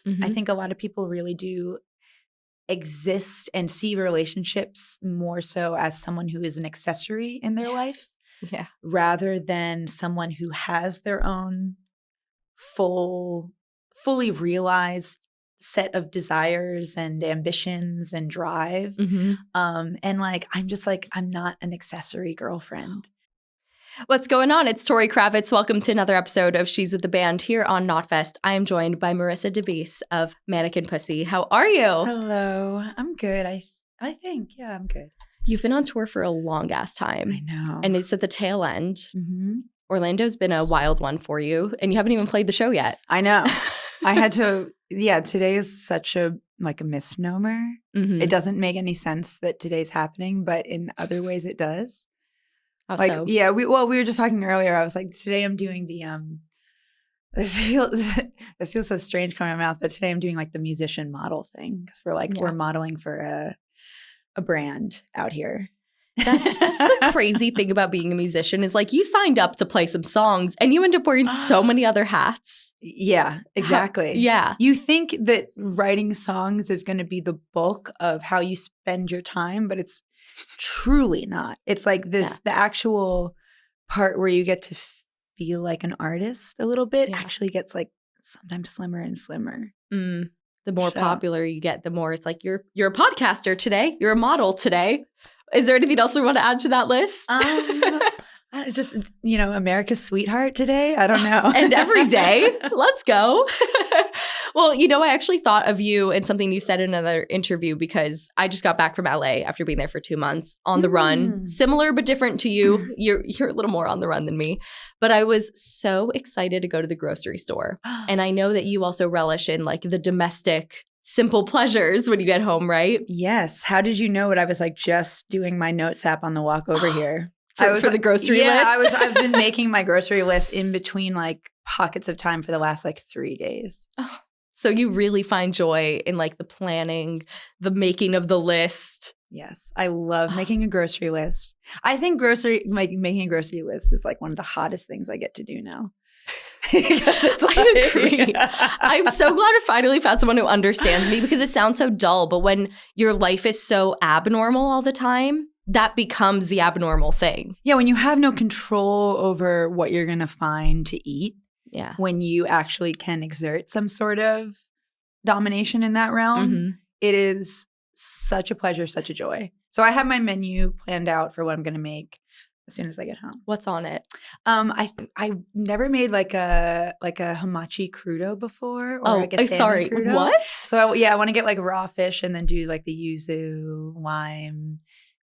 I think a lot of people really do exist and see relationships more so as someone who is an accessory in their life rather than someone who has their own fully realized set of desires and ambitions and drive. And like, I'm just like, I'm not an accessory girlfriend. What's going on? It's Tori Kravitz. Welcome to another episode of She's with the Band here on Knotfest. I am joined by Marisa Dabice of Mannequin Pussy. How are you? Hello. I'm good. I think, yeah, I'm good. You've been on tour for a long ass time. I know. And it's at the tail end. Orlando's been a wild one for you, and you haven't even played the show yet. I know. I had to, today is such a misnomer. It doesn't make any sense that today's happening, but in other ways it does. How so? Yeah, we were just talking earlier. I was like, today I'm doing the this feels so strange coming out of my mouth, but today I'm doing like the musician model thing because we're modeling for a brand out here. That's the crazy thing about being a musician is like you signed up to play some songs and you end up wearing so many other hats. Yeah, exactly. You think that writing songs is going to be the bulk of how you spend your time, but it's truly not. It's like this, the actual part where you get to feel like an artist a little bit actually gets like sometimes slimmer and slimmer. The more popular you get, the more it's like you're a podcaster today. You're a model today. Is there anything else we want to add to that list? Just, America's sweetheart today. I don't know. And every day. Let's go. Well, I actually thought of you and something you said in another interview because I just got back from LA after being there for 2 months on the run. Similar but different to you. You're a little more on the run than me. But I was so excited to go to the grocery store. And I know that you also relish in like the domestic simple pleasures when you get home, right? Yes. How did you know what I was like just doing my notes app on the walk over here? For the grocery list? Yeah, I've been making my grocery list in between like pockets of time for the last like 3 days. Oh, so you really find joy in like the planning, the making of the list. Yes, I love making a grocery list. I think making a grocery list is like one of the hottest things I get to do now. I agree. I'm so glad I finally found someone who understands me because it sounds so dull. But when your life is so abnormal all the time, that becomes the abnormal thing. Yeah, when you have no control over what you're going to find to eat. Yeah. When you actually can exert some sort of domination in that realm, it is such a pleasure, such a joy. So I have my menu planned out for what I'm going to make as soon as I get home. What's on it? I never made like a hamachi crudo before, or like a salmon crudo. What? So I want to get like raw fish and then do like the yuzu, lime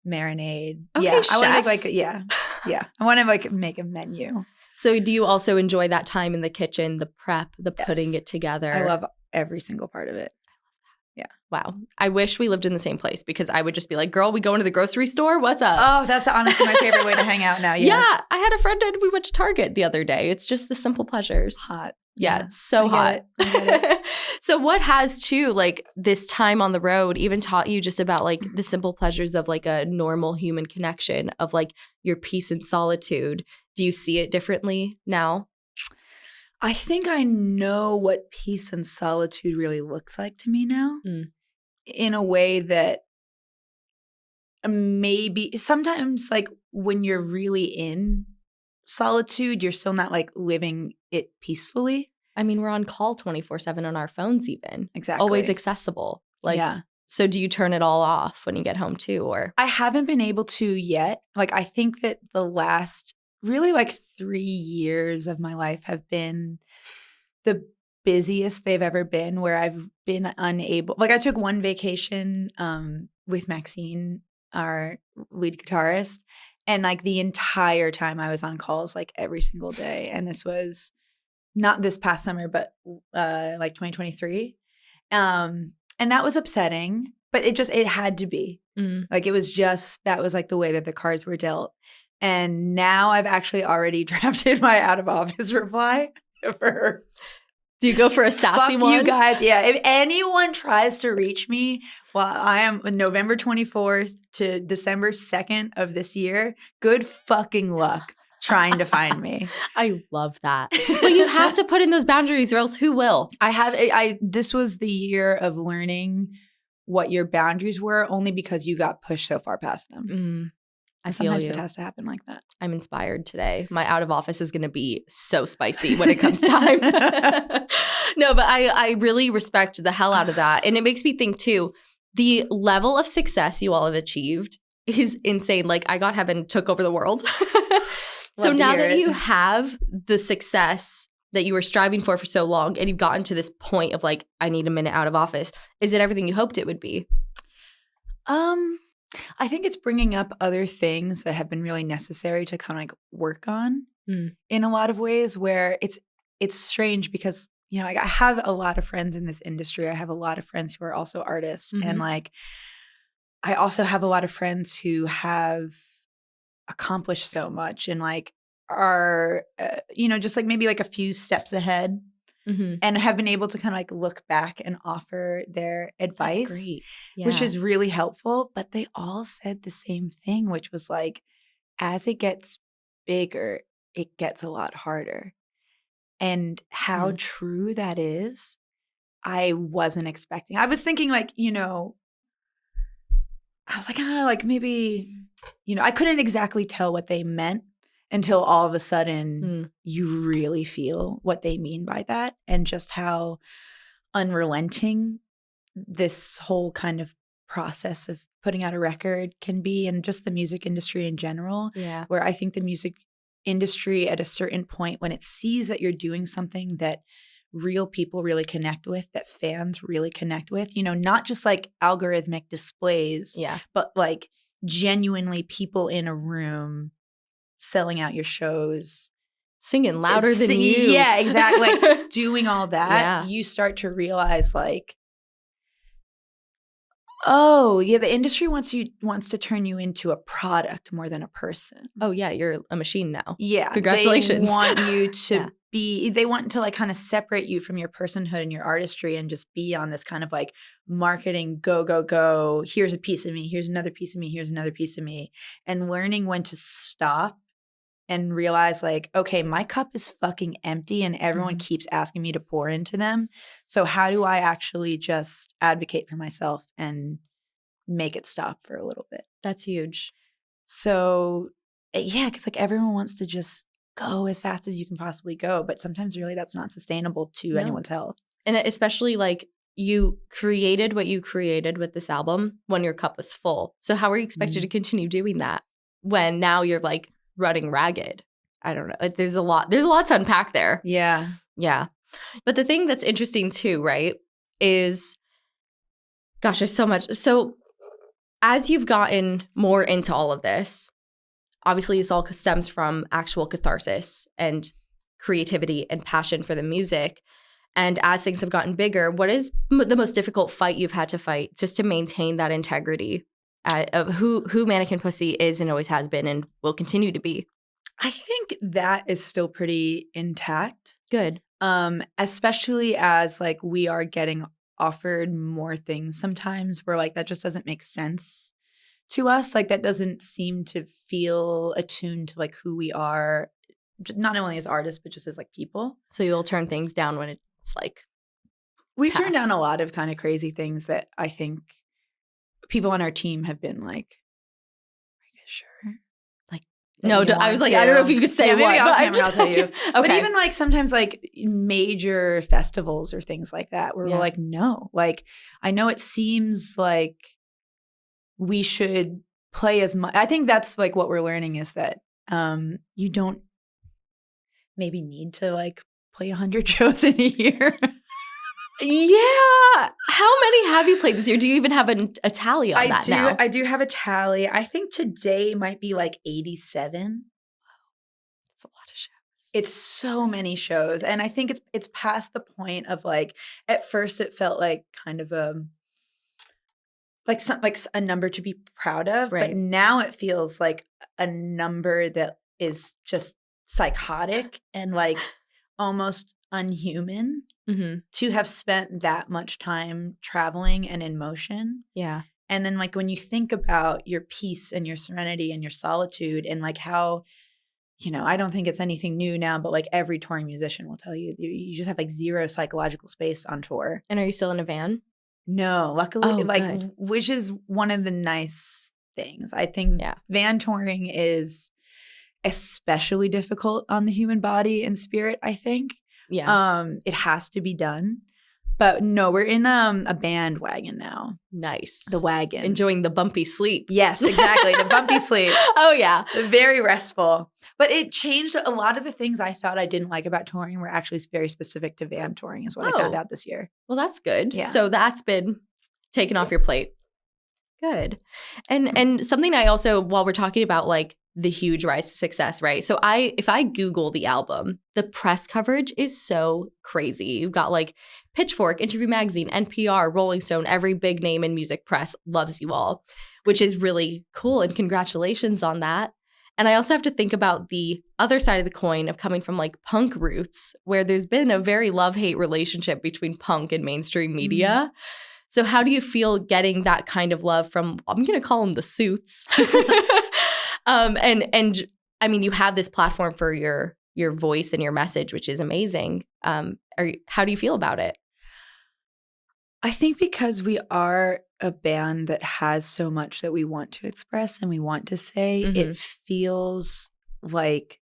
marinade. Okay, I chef. want to make I want to like make a menu. So do you also enjoy that time in the kitchen, the prep, the putting it together? I love every single part of it. Yeah. Wow. I wish we lived in the same place because I would just be like, girl, we going to the grocery store? What's up? Oh, that's honestly my favorite way to hang out now. Yes. Yeah. I had a friend and we went to Target the other day. It's just the simple pleasures. Hot. Yeah, it's so hot. I get it. So what has too, like this time on the road even taught you just about like the simple pleasures of like a normal human connection of like your peace and solitude? Do you see it differently now? I think I know what peace and solitude really looks like to me now in a way that maybe sometimes like when you're really in solitude, you're still not like living it peacefully. I mean, we're on call 24/7 on our phones even. Exactly. Always accessible. Like, so do you turn it all off when you get home too? Or I haven't been able to yet. Like, I think that the last really like 3 years of my life have been the busiest they've ever been, where I've been unable. Like, I took one vacation with Maxine, our lead guitarist, and like the entire time I was on calls like every single day. And this was not this past summer, but like 2023. And that was upsetting, but it had to be. Like it was just, that was like the way that the cards were dealt. And now I've actually already drafted my out of office reply for her. Do you go for a sassy Fuck one? you guys. Yeah. If anyone tries to reach me while I am November 24th to December 2nd of this year, good fucking luck. trying to find me. I love that. But you have to put in those boundaries or else who will? This was the year of learning what your boundaries were only because you got pushed so far past them. Sometimes it has to happen like that. I'm inspired today. My out of office is going to be so spicy when it comes time. No, but I really respect the hell out of that. And it makes me think too, the level of success you all have achieved is insane. Like I Got Heaven took over the world. So now that you have the success that you were striving for so long and you've gotten to this point of like, I need a minute out of office, is it everything you hoped it would be? I think it's bringing up other things that have been really necessary to kind of like work on in a lot of ways where it's strange because, you know, like I have a lot of friends in this industry. I have a lot of friends who are also artists. And like, I also have a lot of friends who have accomplished so much and like are, you know, just like maybe like a few steps ahead. And have been able to kind of like look back and offer their advice, which is really helpful. But they all said the same thing, which was like, as it gets bigger, it gets a lot harder. And how true that is, I wasn't expecting. I was thinking like, you know, I was like, like maybe, you know, I couldn't exactly tell what they meant until all of a sudden you really feel what they mean by that and just how unrelenting this whole kind of process of putting out a record can be, and just the music industry in general, where I think the music industry at a certain point when it sees that you're doing something that real people really connect with, that fans really connect with, you know, not just like algorithmic displays, but like genuinely people in a room selling out your shows, singing louder than you. Yeah, exactly. Like doing all that, you start to realize like, oh, yeah, the industry wants to turn you into a product more than a person. Oh, yeah, you're a machine now. Yeah. Congratulations. They want you to they want to like kind of separate you from your personhood and your artistry and just be on this kind of like marketing go, go, go. Here's a piece of me. Here's another piece of me. Here's another piece of me. And learning when to stop and realize like, okay, my cup is fucking empty and everyone keeps asking me to pour into them. So how do I actually just advocate for myself and make it stop for a little bit? That's huge. So yeah, because like everyone wants to just go as fast as you can possibly go. But sometimes really that's not sustainable to anyone's health. And especially like you created what you created with this album when your cup was full. So how are you expected to continue doing that when now you're like running ragged? I don't know. There's a lot to unpack there. Yeah. Yeah. But the thing that's interesting too, right, is, gosh, there's so much. So as you've gotten more into all of this, obviously this all stems from actual catharsis and creativity and passion for the music. And as things have gotten bigger, what is the most difficult fight you've had to fight just to maintain that integrity of who Mannequin Pussy is and always has been and will continue to be? I think that is still pretty intact. Good. Especially as like we are getting offered more things sometimes where like that just doesn't make sense to us. Like that doesn't seem to feel attuned to like who we are, not only as artists, but just as like people. So you'll turn things down when it's like we've turned down a lot of kind of crazy things that I think people on our team have been like, are you guys sure? Like, no, I was like, I don't know if you could say what, maybe but I'll tell you. Okay. But even like sometimes like major festivals or things like that where we're like, no, like I know it seems like we should play as much. I think that's like what we're learning is that you don't maybe need to like play 100 shows in a year. Yeah. How many have you played this year? Do you even have a tally on that now? I do have a tally. I think today might be like 87. That's a lot of shows. It's so many shows. And I think it's past the point of like, at first it felt like kind of like a number to be proud of. Right. But now it feels like a number that is just psychotic and like almost unhuman to have spent that much time traveling and in motion. Yeah. And then like when you think about your peace and your serenity and your solitude and like how I don't think it's anything new now, but like every touring musician will tell you, you just have like zero psychological space on tour. And are you still in a van? No, luckily, Oh, like, good. which is one of the nice things. I think van touring is especially difficult on the human body and spirit, I think. Yeah. It has to be done. But no, we're in a bandwagon now. Nice. The wagon. Enjoying the bumpy sleep. Yes, exactly. The bumpy sleep. Oh, yeah. Very restful. But it changed a lot of the things I thought I didn't like about touring were actually very specific to van touring is what I found out this year. Well, that's good. Yeah. So that's been taken off your plate. Good. And something I also, while we're talking about like the huge rise to success, right? So if I Google the album, the press coverage is so crazy. You've got like Pitchfork, Interview Magazine, NPR, Rolling Stone, every big name in music press loves you all, which is really cool. And congratulations on that. And I also have to think about the other side of the coin of coming from like punk roots, where there's been a very love-hate relationship between punk and mainstream media. So how do you feel getting that kind of love from, I'm going to call them the suits? And I mean, you have this platform for your voice and your message, which is amazing. How do you feel about it? I think because we are a band that has so much that we want to express and we want to say, it feels like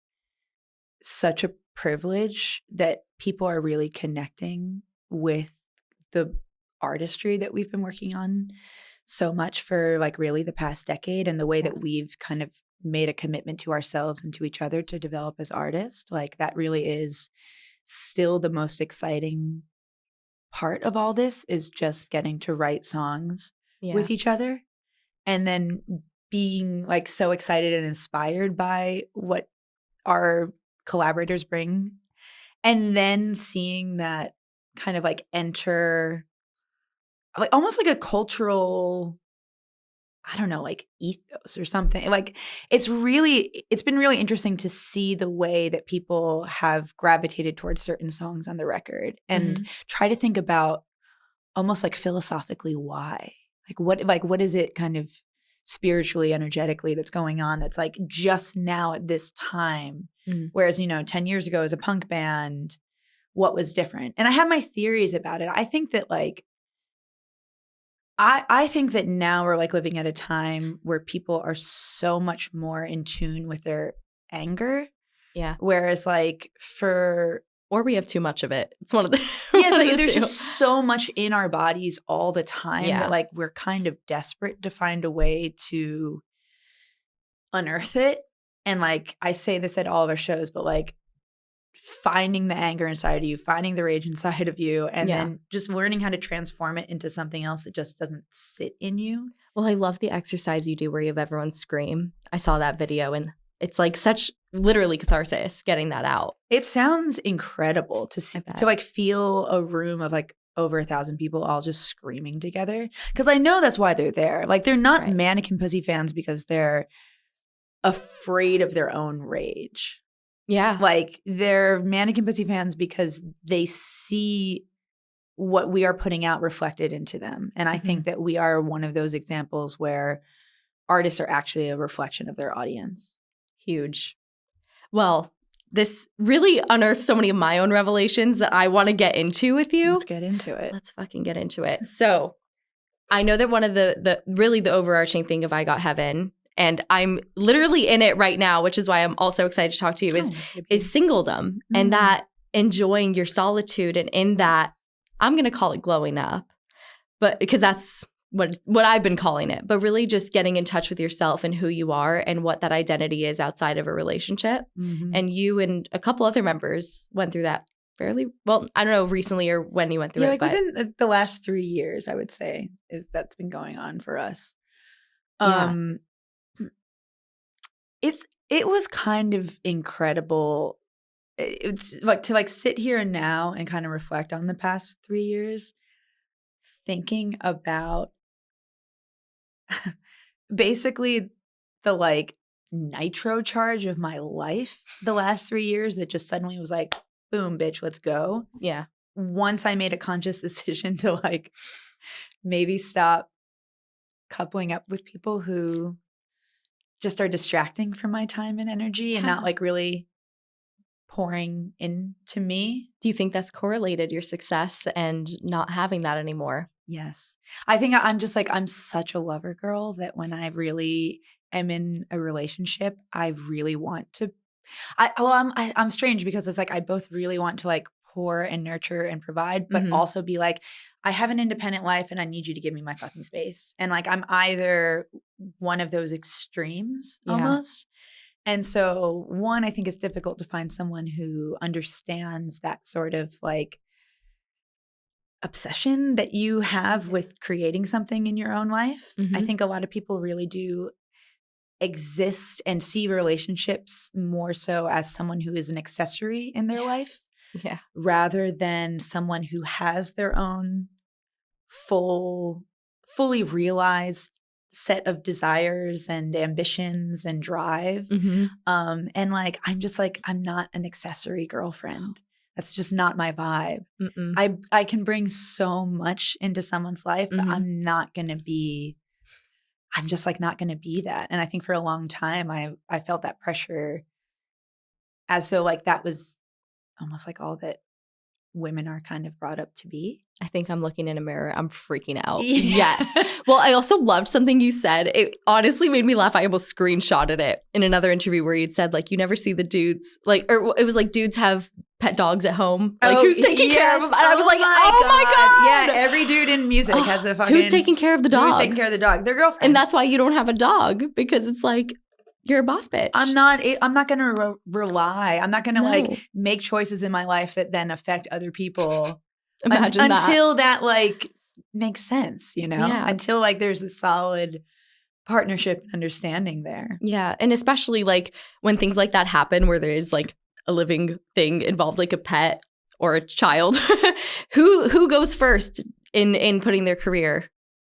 such a privilege that people are really connecting with the artistry that we've been working on so much for like really the past decade, and the way that we've kind of made a commitment to ourselves and to each other to develop as artists. Like that really is still the most exciting part of all this, is just getting to write songs with each other and then being like so excited and inspired by what our collaborators bring, and then seeing that kind of like enter like almost like a cultural, I don't know, like ethos or something. Like it's been really interesting to see the way that people have gravitated towards certain songs on the record and try to think about almost like philosophically why. What is it kind of spiritually, energetically that's going on that's like just now at this time? Whereas, 10 years ago as a punk band, what was different? And I have my theories about it. I think that like I think that now we're like living at a time where people are so much more in tune with their anger. Yeah. Whereas like or we have too much of it. It's one of the yeah. So there's just so much in our bodies all the time that like we're kind of desperate to find a way to unearth it. And like I say this at all of our shows, but like finding the anger inside of you, finding the rage inside of you, and then just learning how to transform it into something else that just doesn't sit in you. Well, I love the exercise you do where you have everyone scream. I saw that video and it's like such literally catharsis getting that out. It sounds incredible to see, to like feel a room of like over 1,000 people all just screaming together. Because I know that's why they're there. Like they're not Mannequin Pussy fans because they're afraid of their own rage. Yeah. Like they're Mannequin Pussy fans because they see what we are putting out reflected into them. And I think that we are one of those examples where artists are actually a reflection of their audience. Huge. Well, this really unearthed so many of my own revelations that I want to get into with you. Let's get into it. Let's fucking get into it. So I know that one of the really the overarching thing of I Got Heaven, and I'm literally in it right now, which is why I'm also excited to talk to you, is singledom and that enjoying your solitude, and in that, I'm going to call it glowing up, but because that's what I've been calling it, but really just getting in touch with yourself and who you are and what that identity is outside of a relationship. And you and a couple other members went through that fairly well. I don't know recently or when you went through it. Like within the last 3 years, I would say that's been going on for us. It was kind of incredible. It's like to like sit here now and kind of reflect on the past 3 years, thinking about basically the like nitro charge of my life the last 3 years that just suddenly was like, boom, bitch, let's go. Yeah. Once I made a conscious decision to like maybe stop coupling up with people who just are distracting from my time and energy and not like really pouring into me. Do you think that's correlated, your success and not having that anymore? Yes. I think I'm just like, I'm such a lover girl that when I really am in a relationship, I really want to, I'm strange because it's like, I both really want to like pour and nurture and provide, but also be like, I have an independent life and I need you to give me my fucking space. And like, I'm either one of those extremes almost. And so one, I think it's difficult to find someone who understands that sort of like obsession that you have with creating something in your own life. I think a lot of people really do exist and see relationships more so as someone who is an accessory in their life rather than someone who has their own fully realized set of desires and ambitions and drive. And like, I'm just like, I'm not an accessory girlfriend. That's just not my vibe. I can bring so much into someone's life, but I'm just like not going to be that. And I think for a long time, I felt that pressure as though like that was almost like all that women are kind of brought up to be. I think I'm looking in a mirror. I'm freaking out. Yes. Well, I also loved something you said. It honestly made me laugh. I almost screenshotted it in another interview where you'd said like, you never see the dudes, like, or it was like dudes have pet dogs at home. Like who's taking care of them? And I was like, oh my God. Yeah, every dude in music has a fucking. Who's taking care of the dog? Who's taking care of the dog? Their girlfriend. And that's why you don't have a dog, because it's like, you're a boss bitch. I'm not going to rely. I'm not going to like make choices in my life that then affect other people. Imagine that. Until that like makes sense, you know? Yeah. Until like there's a solid partnership and understanding there. Yeah. And especially like when things like that happen where there is like a living thing involved, like a pet or a child, who goes first in putting their career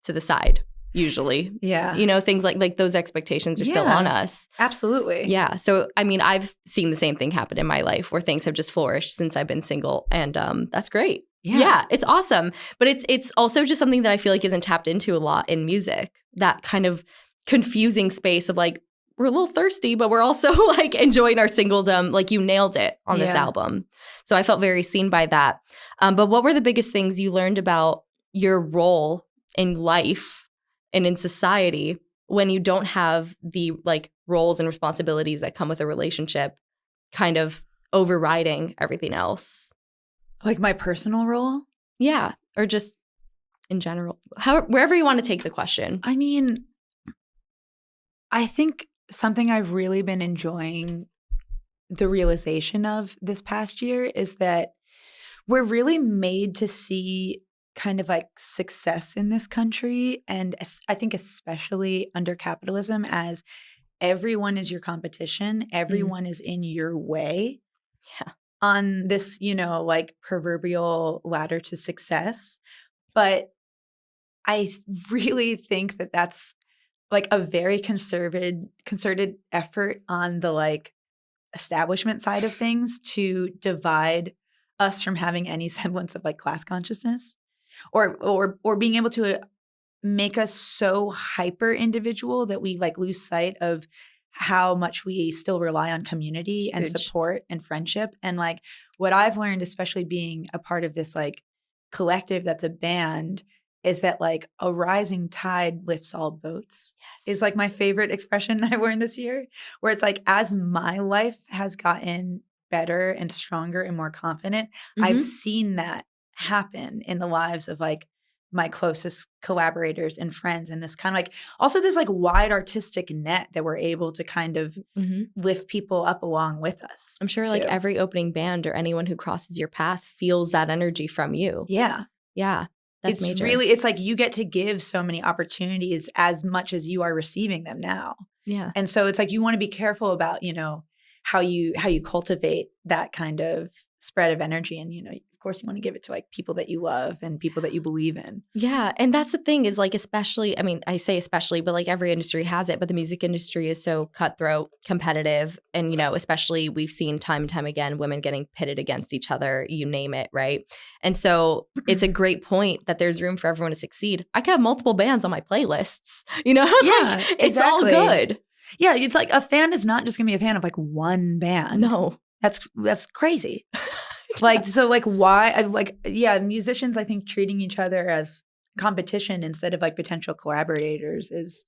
to the side? Usually. Yeah. You know, things like those expectations are still on us. Absolutely. Yeah. So, I mean, I've seen the same thing happen in my life where things have just flourished since I've been single. And that's great. Yeah. It's awesome. But it's also just something that I feel like isn't tapped into a lot in music. That kind of confusing space of like, we're a little thirsty, but we're also like enjoying our singledom. Like you nailed it on this album. So I felt very seen by that. But what were the biggest things you learned about your role in life and in society when you don't have the like roles and responsibilities that come with a relationship kind of overriding everything else? Like my personal role? Yeah. Or just in general, wherever you want to take the question. I mean, I think something I've really been enjoying the realization of this past year is that we're really made to see kind of like success in this country, and I think especially under capitalism, as everyone is your competition, everyone is in your way on this, you know, like proverbial ladder to success. But I really think that that's like a very concerted effort on the like establishment side of things to divide us from having any semblance of like class consciousness. Or being able to make us so hyper individual that we like lose sight of how much we still rely on community and support and friendship. And like what I've learned, especially being a part of this like collective that's a band, is that like a rising tide lifts all boats is like my favorite expression I learned this year, where it's like as my life has gotten better and stronger and more confident, I've seen that happen in the lives of like my closest collaborators and friends, and this kind of like also this like wide artistic net that we're able to kind of lift people up along with us. I'm sure like every opening band or anyone who crosses your path feels that energy from you. Yeah. That's major. It's like you get to give so many opportunities as much as you are receiving them now. Yeah. And so it's like you want to be careful about, you know, how you cultivate that kind of spread of energy. And, you know, of course you want to give it to like people that you love and people that you believe in. Yeah. And that's the thing is like, especially, I mean, I say especially, but like every industry has it, but the music industry is so cutthroat, competitive. And, you know, especially we've seen time and time again, women getting pitted against each other, you name it. Right. And so it's a great point that there's room for everyone to succeed. I could have multiple bands on my playlists, you know, yeah, like, it's all good. Yeah, it's like a fan is not just gonna be a fan of like one band. No. That's crazy. Like, so like why musicians I think treating each other as competition instead of like potential collaborators is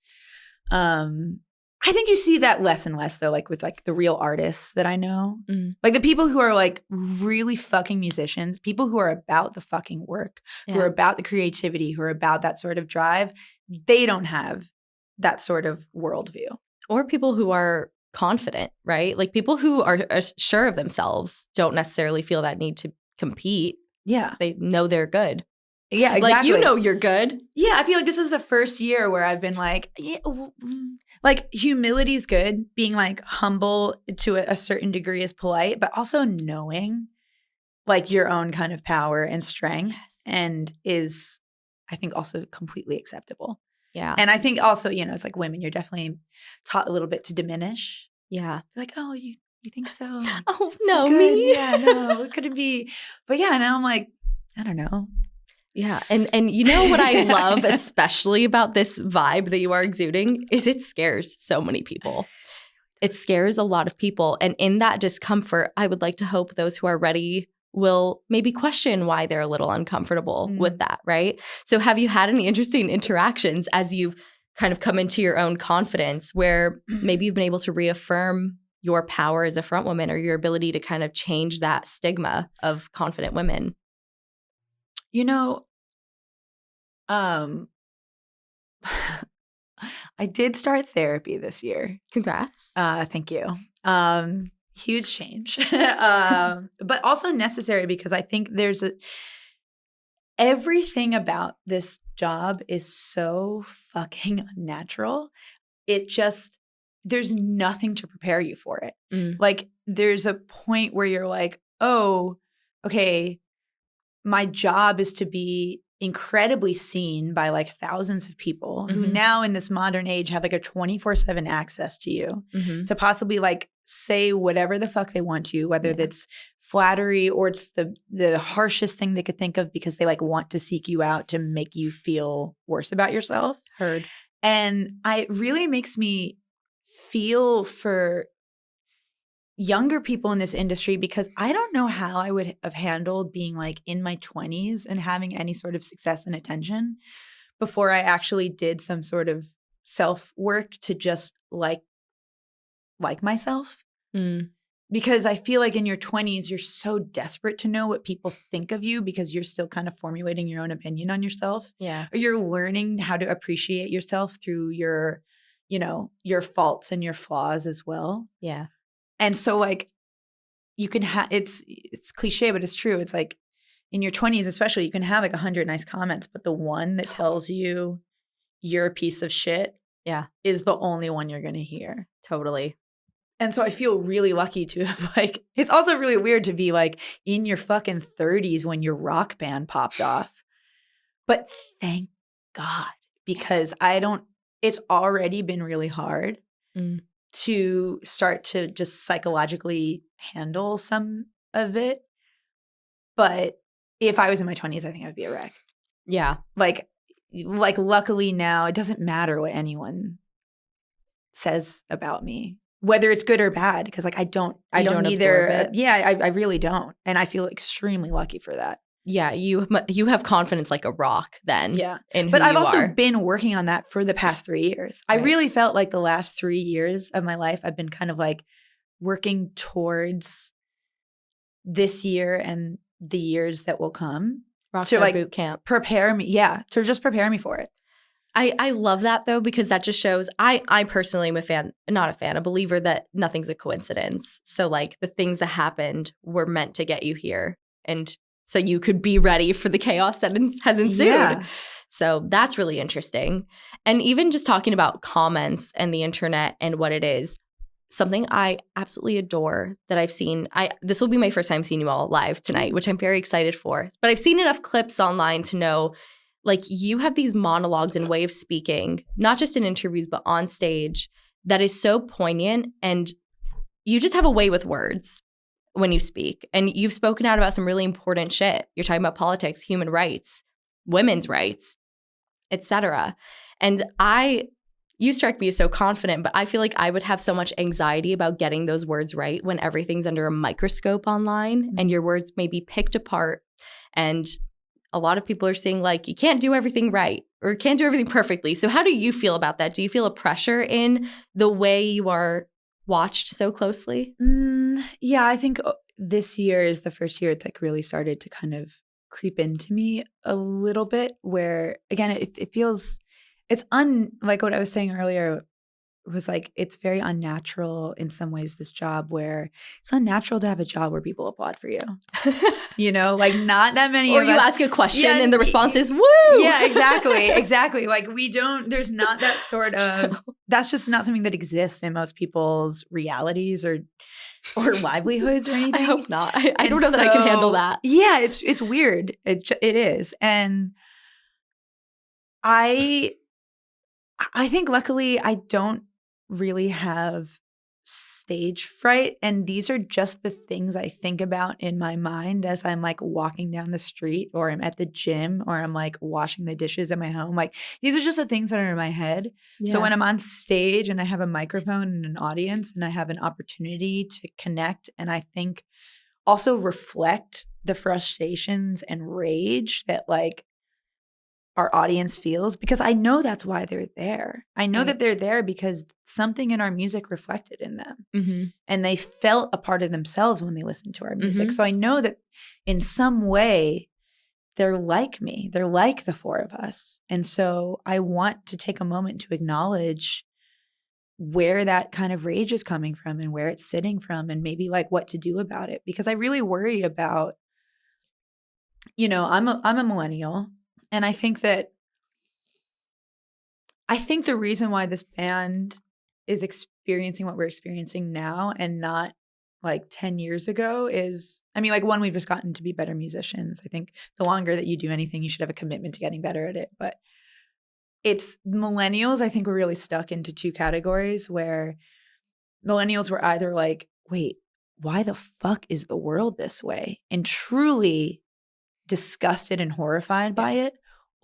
I think you see that less and less though, like with like the real artists that I know. Like the people who are like really fucking musicians, people who are about the fucking work, who are about the creativity, who are about that sort of drive, they don't have that sort of worldview. Or people who are confident, right? Like people who are sure of themselves don't necessarily feel that need to compete. Yeah. They know they're good. Yeah, exactly. Like, you know you're good. Yeah, I feel like this is the first year where I've been like, like humility is good. Being like humble to a certain degree is polite, but also knowing like your own kind of power and strength and is, I think, also completely acceptable. Yeah. And I think also, you know, it's like women, you're definitely taught a little bit to diminish. Yeah. Like, oh, you think so? Oh, no, good. me? Yeah, no, it couldn't be. But yeah, now I'm like, I don't know. Yeah. And you know what I love especially about this vibe that you are exuding is it scares so many people. It scares a lot of people. And in that discomfort, I would like to hope those who are ready will maybe question why they're a little uncomfortable with that, right? So have you had any interesting interactions as you've kind of come into your own confidence where maybe you've been able to reaffirm your power as a front woman or your ability to kind of change that stigma of confident women? You know, I did start therapy this year. Congrats. Thank you. Huge change, but also necessary because I think everything about this job is so fucking unnatural. There's nothing to prepare you for it. Like there's a point where you're like, oh, okay, my job is to be incredibly seen by like thousands of people who now in this modern age have like a 24/7 access to you to possibly like say whatever the fuck they want to, whether that's flattery or it's the harshest thing they could think of because they like want to seek you out to make you feel worse about yourself. Heard. And it really makes me feel for younger people in this industry because I don't know how I would have handled being like in my 20s and having any sort of success and attention before I actually did some sort of self work to just like myself. Because I feel like in your 20s, you're so desperate to know what people think of you because you're still kind of formulating your own opinion on yourself. Yeah. Or you're learning how to appreciate yourself through your, you know, your faults and your flaws as well. Yeah. And so like you can have, it's cliche, but it's true. It's like in your 20s, especially, you can have like 100 nice comments, but the one that tells you you're a piece of shit is the only one you're going to hear. Totally. And so I feel really lucky to have like, it's also really weird to be like in your fucking 30s when your rock band popped off. But thank God, because it's already been really hard to start to just psychologically handle some of it. But if I was in my 20s, I think I'd be a wreck. Yeah. Like luckily now, it doesn't matter what anyone says about me, whether it's good or bad, because like I don't either. Yeah, I really don't. And I feel extremely lucky for that. Yeah, you have confidence like a rock then. Yeah. In who but I've you also are. been working on that for the past 3 years. Right. I really felt like the last 3 years of my life, I've been kind of like working towards this year and the years that will come. Rockstar to like boot camp. Prepare me. Yeah. To just prepare me for it. I love that though, because that just shows I personally am a believer that nothing's a coincidence. So like the things that happened were meant to get you here. And so you could be ready for the chaos that has ensued. Yeah. So that's really interesting. And even just talking about comments and the internet and what it is, something I absolutely adore that I've seen. This will be my first time seeing you all live tonight, which I'm very excited for. But I've seen enough clips online to know like you have these monologues and way of speaking, not just in interviews, but on stage that is so poignant. And you just have a way with words when you speak. And you've spoken out about some really important shit. You're talking about politics, human rights, women's rights, etc. And you strike me as so confident, but I feel like I would have so much anxiety about getting those words right when everything's under a microscope online and your words may be picked apart. And a lot of people are saying like, you can't do everything right or can't do everything perfectly. So how do you feel about that? Do you feel a pressure in the way you are watched so closely? Yeah, I think this year is the first year it's like really started to kind of creep into me a little bit where, again, it feels, it's like what I was saying earlier was like, it's very unnatural in some ways, this job where it's unnatural to have a job where people applaud for you. Like not that many or of you us. ask a question and the response is, woo! Yeah, exactly. Like there's not that sort of, that's just not something that exists in most people's realities or livelihoods or anything. I hope not. I don't know that I can handle that. Yeah, it's weird. It is. And I think luckily I don't really have stage fright, and these are just the things I think about in my mind as I'm like walking down the street or I'm at the gym or I'm like washing the dishes at my home. Like these are just the things that are in my head. Yeah. So when I'm on stage and I have a microphone and an audience and I have an opportunity to connect and I think also reflect the frustrations and rage that like our audience feels, because I know that's why they're there. I know that they're there because something in our music reflected in them and they felt a part of themselves when they listened to our music. So I know that in some way they're like me. They're like the four of us. And so I want to take a moment to acknowledge where that kind of rage is coming from and where it's sitting from and maybe like what to do about it. Because I really worry about, I'm a millennial. And I think the reason why this band is experiencing what we're experiencing now and not like 10 years ago is, I mean, like one, we've just gotten to be better musicians. I think the longer that you do anything, you should have a commitment to getting better at it. But it's millennials, I think we're really stuck into two categories where millennials were either like, wait, why the fuck is the world this way? And truly disgusted and horrified by it.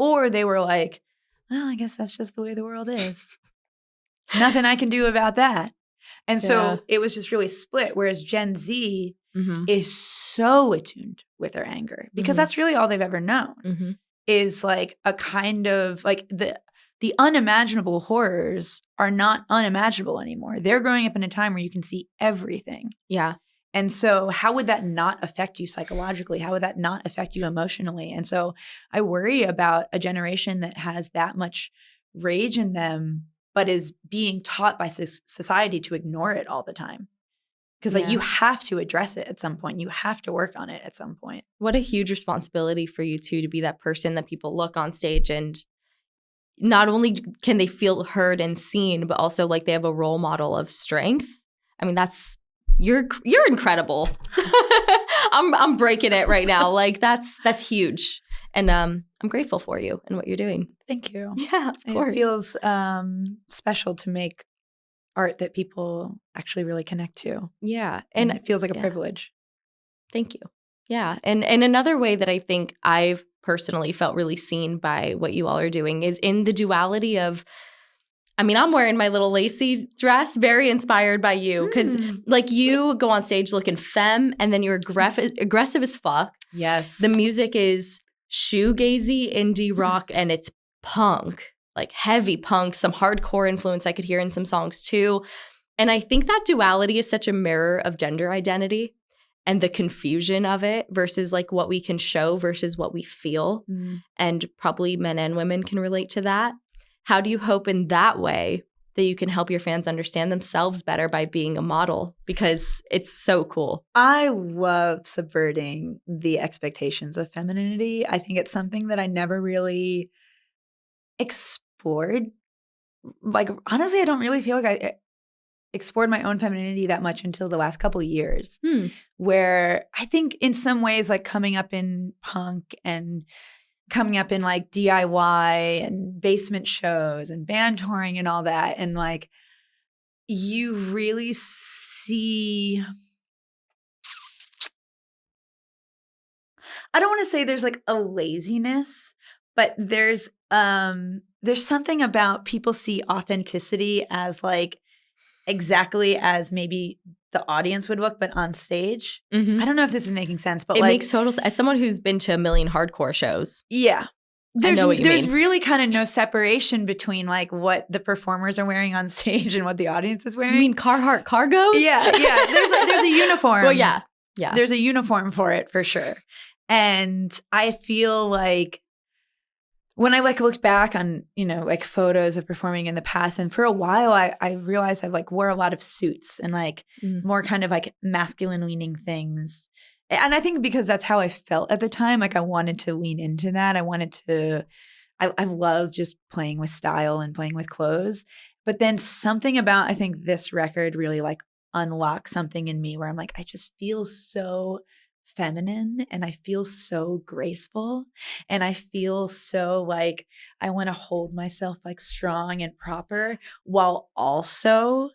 Or they were like, well, I guess that's just the way the world is. Nothing I can do about that. And so it was just really split. Whereas Gen Z is so attuned with their anger because that's really all they've ever known is like a kind of like the unimaginable horrors are not unimaginable anymore. They're growing up in a time where you can see everything. Yeah. And so how would that not affect you psychologically? How would that not affect you emotionally? And so I worry about a generation that has that much rage in them, but is being taught by society to ignore it all the time. Because like you have to address it at some point. You have to work on it at some point. What a huge responsibility for you too, to be that person that people look on stage and not only can they feel heard and seen, but also like they have a role model of strength. I mean, you're incredible. I'm breaking it right now. Like that's huge. And I'm grateful for you and what you're doing. Thank you. Yeah, of course. It feels special to make art that people actually really connect to. Yeah. And it feels like a privilege. Thank you. Yeah. And another way that I think I've personally felt really seen by what you all are doing is in the duality of, I mean, I'm wearing my little lacy dress, very inspired by you, because like you go on stage looking femme and then you're aggressive as fuck. Yes. The music is shoegazy, indie rock, and it's punk, like heavy punk, some hardcore influence I could hear in some songs too. And I think that duality is such a mirror of gender identity and the confusion of it versus like what we can show versus what we feel. And probably men and women can relate to that. How do you hope in that way that you can help your fans understand themselves better by being a model? Because it's so cool. I love subverting the expectations of femininity. I think it's something that I never really explored. Like, honestly, I don't really feel like I explored my own femininity that much until the last couple of years, where I think in some ways, like coming up in punk and coming up in like DIY and basement shows and band touring and all that. And like, you really see, I don't want to say there's like a laziness, but there's there's something about people see authenticity as like exactly as maybe the audience would look, but on stage. Mm-hmm. I don't know if this is making sense, but it like, makes total sense. As someone who's been to a million hardcore shows. yeah. There's know what you mean. really kind of no separation between like what the performers are wearing on stage and what the audience is wearing. You mean Carhartt cargos? Yeah. There's a uniform. Well, yeah. There's a uniform for it for sure. And I feel like when I like look back on, you know, like photos of performing in the past, and for a while I realized I like wore a lot of suits and like more kind of like masculine leaning things. And I think because that's how I felt at the time, like I wanted to lean into that. I love just playing with style and playing with clothes. But then something about, I think this record really like unlocked something in me where I'm like, I just feel so feminine and I feel so graceful and I feel so like I want to hold myself like strong and proper while also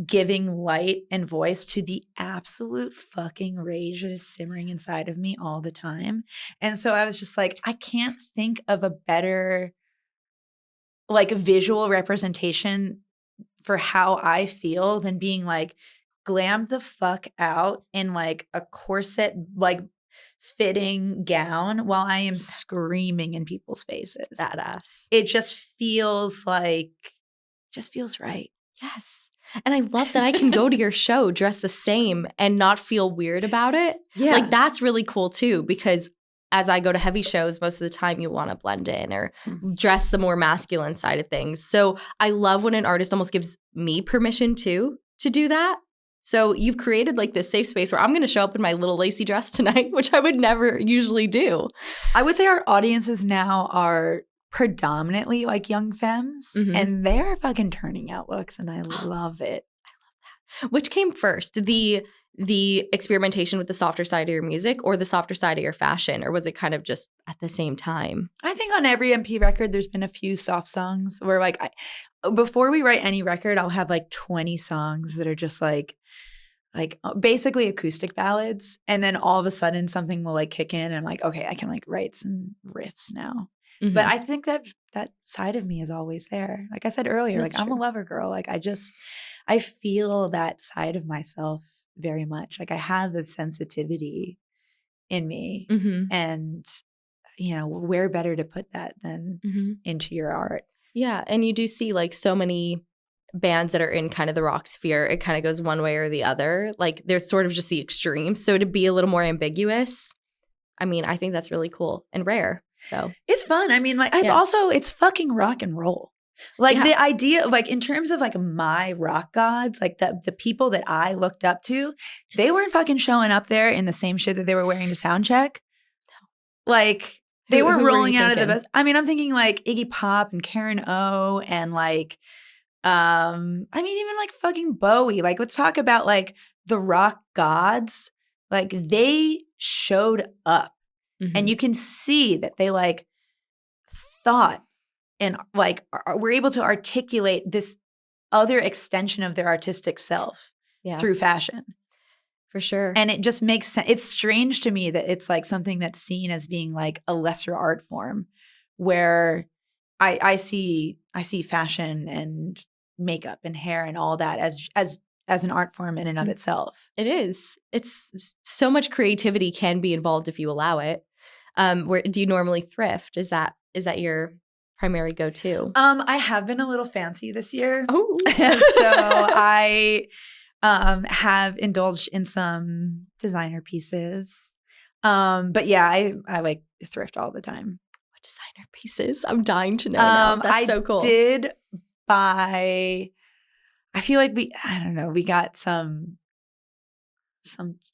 giving light and voice to the absolute fucking rage that is simmering inside of me all the time. And so I was just like, I can't think of a better like visual representation for how I feel than being like glammed the fuck out in like a corset, like fitting gown while I am screaming in people's faces. Badass. It just feels right. Yes. And I love that I can go to your show dressed the same and not feel weird about it. Yeah. Like that's really cool too, because as I go to heavy shows, most of the time you want to blend in or dress the more masculine side of things. So I love when an artist almost gives me permission too to do that. So you've created like this safe space where I'm going to show up in my little lacy dress tonight, which I would never usually do. I would say our audiences now are predominantly like young femmes and they're fucking turning out looks and I love it. I love that. Which came first, the experimentation with the softer side of your music or the softer side of your fashion, or was it kind of just at the same time? I think on every MP record there's been a few soft songs where like before we write any record I'll have like 20 songs that are just like basically acoustic ballads, and then all of a sudden something will like kick in and I'm like, okay, I can like write some riffs now. But I think that side of me is always there. Like I said earlier, That's like true. I'm a lover girl. Like I feel that side of myself very much. Like I have a sensitivity in me, and you know, where better to put that than into your art? Yeah, and you do see like so many bands that are in kind of the rock sphere. It kind of goes one way or the other. Like there's sort of just the extremes. So to be a little more ambiguous, I mean, I think that's really cool and rare. So it's fun. I mean, like it's fucking rock and roll. Like the idea, like in terms of like my rock gods, like the people that I looked up to, they weren't fucking showing up there in the same shit that they were wearing to sound check. Like they were rolling out of the best. I mean, I'm thinking like Iggy Pop and Karen O and like, I mean, even like fucking Bowie. Like let's talk about like the rock gods. Like they showed up. And you can see that they like thought and like were able to articulate this other extension of their artistic self through fashion. For sure. And it just makes sense. It's strange to me that it's like something that's seen as being like a lesser art form where I see fashion and makeup and hair and all that as an art form in and of itself. It is. It's so much creativity can be involved if you allow it. Where do you normally thrift? Is that your primary go-to? I have been a little fancy this year. Oh. So I have indulged in some designer pieces. But yeah, I like thrift all the time. What designer pieces? I'm dying to know now. That's so cool. I did buy, I feel like we got some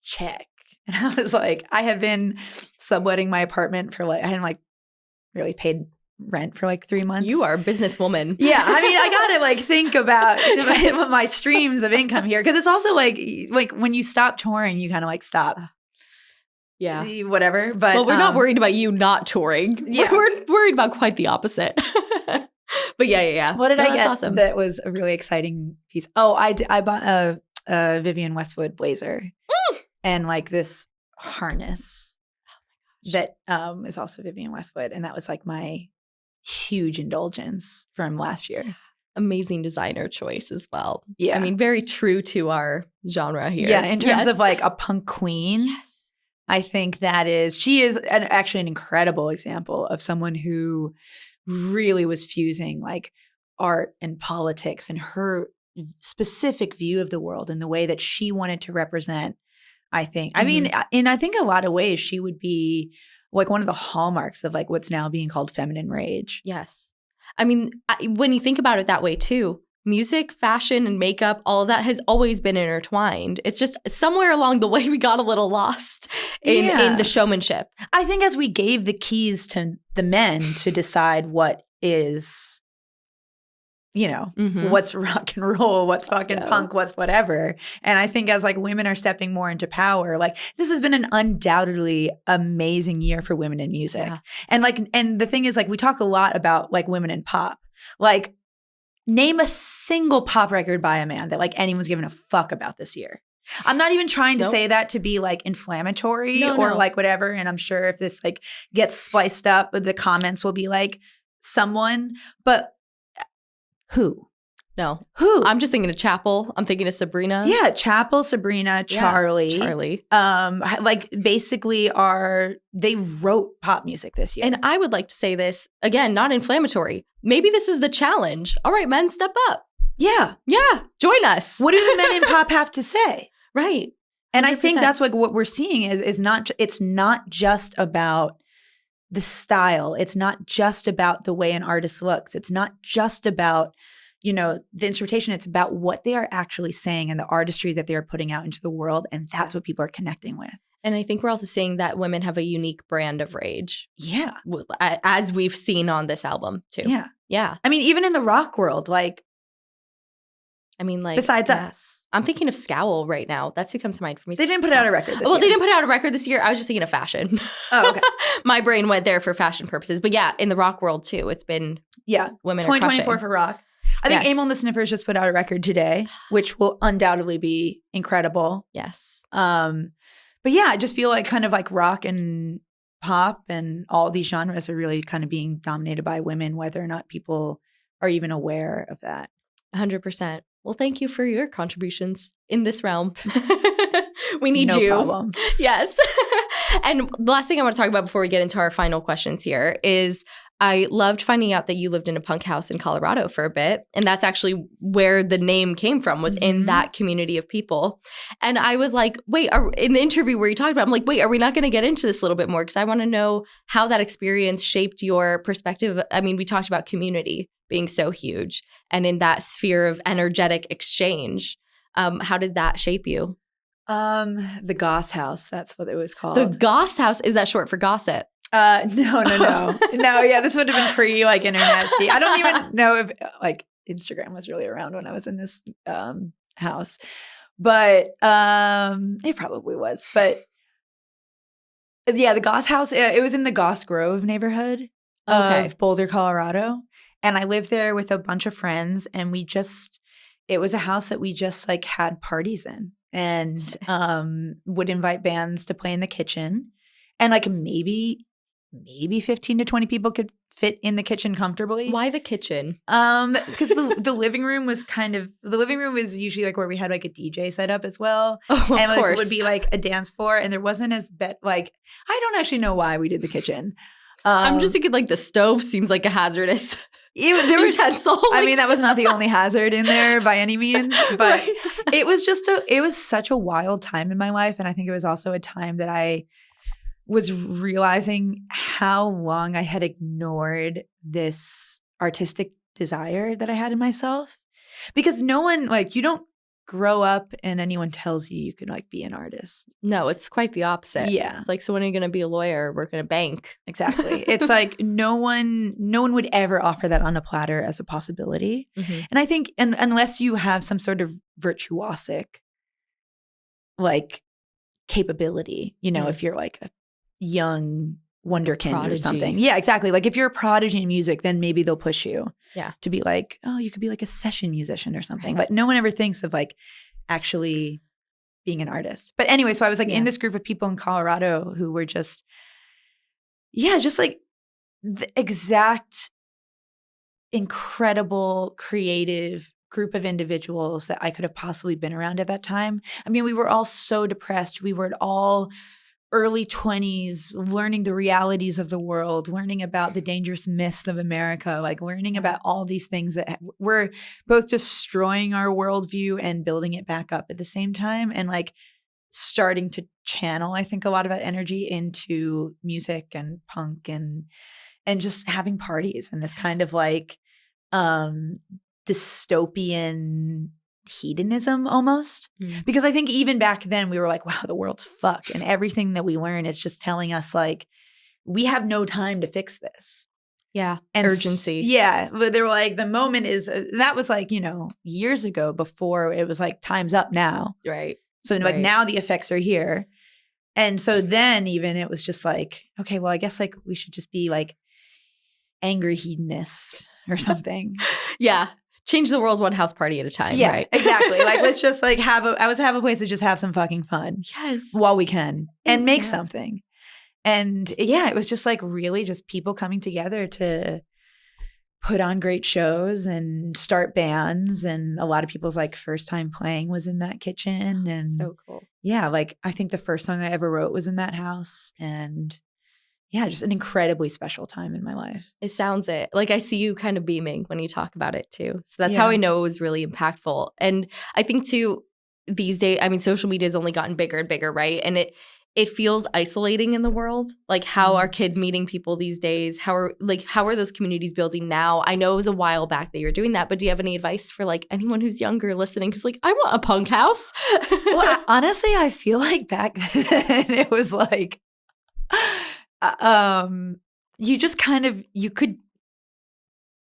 check. And I was like, I have been subletting my apartment for like, I hadn't like really paid rent for like 3 months. You are a businesswoman. Yeah. I mean, I got to like think about my streams of income here. Cause it's also like when you stop touring, you kind of like stop. Yeah. Whatever. But well, we're not worried about you not touring. Yeah. We're worried about quite the opposite. But yeah. What did I get awesome. that was a really exciting piece? Oh, I bought a Vivienne Westwood blazer. And like this harness that is also Vivienne Westwood. And that was like my huge indulgence from last year. Amazing designer choice as well. Yeah. I mean, very true to our genre here. Yeah, in terms of like a punk queen. Yes. I think she is actually an incredible example of someone who really was fusing like art and politics and her specific view of the world and the way that she wanted to represent, I think. I mean, in I think a lot of ways she would be like one of the hallmarks of like what's now being called feminine rage. Yes. I mean, when you think about it that way too, music, fashion, and makeup, all of that has always been intertwined. It's just somewhere along the way we got a little lost in the showmanship. I think as we gave the keys to the men to decide what is, you know, what's rock and roll, what's fucking punk, what's whatever. And I think as like women are stepping more into power, like this has been an undoubtedly amazing year for women in music. Yeah. And the thing is like we talk a lot about like women in pop. Like name a single pop record by a man that like anyone's given a fuck about this year. I'm not even trying to say that to be like inflammatory or like whatever. And I'm sure if this like gets spliced up, the comments will be like someone, but who? No. Who? I'm just thinking of Chapel. I'm thinking of Sabrina. Yeah, Chapel, Sabrina, Charlie. Yeah, Charlie. Like basically they wrote pop music this year. And I would like to say this, again, not inflammatory. Maybe this is the challenge. All right, men, step up. Yeah. Yeah, join us. What do the men in pop have to say? Right. 100%. And I think that's like what we're seeing is not, it's not just about the style. It's not just about the way an artist looks. It's not just about, you know, the interpretation. It's about what they are actually saying and the artistry that they are putting out into the world. And that's what people are connecting with. And I think we're also seeing that women have a unique brand of rage. Yeah. As we've seen on this album too. Yeah. Yeah. I mean, even in the rock world, like, besides us. I'm thinking of Scowl right now. That's who comes to mind for me. They didn't put out a record this year. Well, they didn't put out a record this year. I was just thinking of fashion. Oh, okay. My brain went there for fashion purposes. But yeah, in the rock world too, it's been women 2024 for rock. I think Amon the Sniffers just put out a record today, which will undoubtedly be incredible. Yes. But yeah, I just feel like kind of like rock and pop and all these genres are really kind of being dominated by women, whether or not people are even aware of that. 100%. Well, thank you for your contributions in this realm. We need you. No problem. Yes. And the last thing I want to talk about before we get into our final questions here is I loved finding out that you lived in a punk house in Colorado for a bit. And that's actually where the name came from, was in that community of people. And I was like, wait, in the interview where you talked about it, I'm like, wait, are we not going to get into this a little bit more? Because I want to know how that experience shaped your perspective. I mean, we talked about community being so huge and in that sphere of energetic exchange. How did that shape you? The Goss House, that's what it was called. The Goss House, is that short for gossip? No. No, yeah, this would have been pre like internet. I don't even know if like Instagram was really around when I was in this house. But it probably was. But yeah, the Goss House, it was in the Goss Grove neighborhood of Boulder, Colorado. And I lived there with a bunch of friends, and it was a house that we just like had parties in and would invite bands to play in the kitchen. And like maybe 15 to 20 people could fit in the kitchen comfortably. Why the kitchen? Because the living room was usually like where we had like a DJ set up as well. Oh, and of course. It would be like a dance floor, and there wasn't like I don't actually know why we did the kitchen. I'm just thinking like the stove seems like a hazardous utensil. I mean, that was not the only hazard in there by any means, but right. it was such a wild time in my life. And I think it was also a time that I was realizing how long I had ignored this artistic desire that I had in myself. Because no one, like, you don't grow up and anyone tells you could like be an artist. No, it's quite the opposite. Yeah. It's like, so when are you going to be a lawyer, work in a bank? Exactly. It's like no one would ever offer that on a platter as a possibility. Mm-hmm. And I think unless you have some sort of virtuosic like capability, you know, if you're like a young wonderkind or something. Yeah, exactly. Like if you're a prodigy in music, then maybe they'll push you to be like, oh, you could be like a session musician or something. Right. But no one ever thinks of like actually being an artist. But anyway, so I was like in this group of people in Colorado who were just like the exact incredible, creative group of individuals that I could have possibly been around at that time. I mean, we were all so depressed. We were all early 20s, learning the realities of the world, learning about the dangerous myths of America, like learning about all these things that were both destroying our worldview and building it back up at the same time. And like starting to channel, I think, a lot of that energy into music and punk and just having parties and this kind of like dystopian hedonism almost. Because I think even back then we were like, wow, the world's fucked. And everything that we learn is just telling us like, we have no time to fix this. Yeah. And urgency. Yeah. But they were like, the moment is, that was like, years ago before it was like, time's up now. Right. So like now the effects are here. And so then even it was just like, okay, well, I guess like we should just be like angry hedonists or something. Yeah. Change the world one house party at a time. Yeah, right? Exactly. Like let's just like let's have a place to just have some fucking fun. Yes. While we can and make something. And yeah, it was just like really just people coming together to put on great shows and start bands. And a lot of people's like first time playing was in that kitchen. And so cool. Yeah, like I think the first song I ever wrote was in that house. And yeah, just an incredibly special time in my life. It sounds it. Like I see you kind of beaming when you talk about it too. So that's how I know it was really impactful. And I think too, these days, I mean, social media has only gotten bigger and bigger, right? And it feels isolating in the world. Like how are kids meeting people these days? How are those communities building now? I know it was a while back that you were doing that, but do you have any advice for like anyone who's younger listening? Because like I want a punk house. Well, honestly, I feel like back then it was like you just kind of you could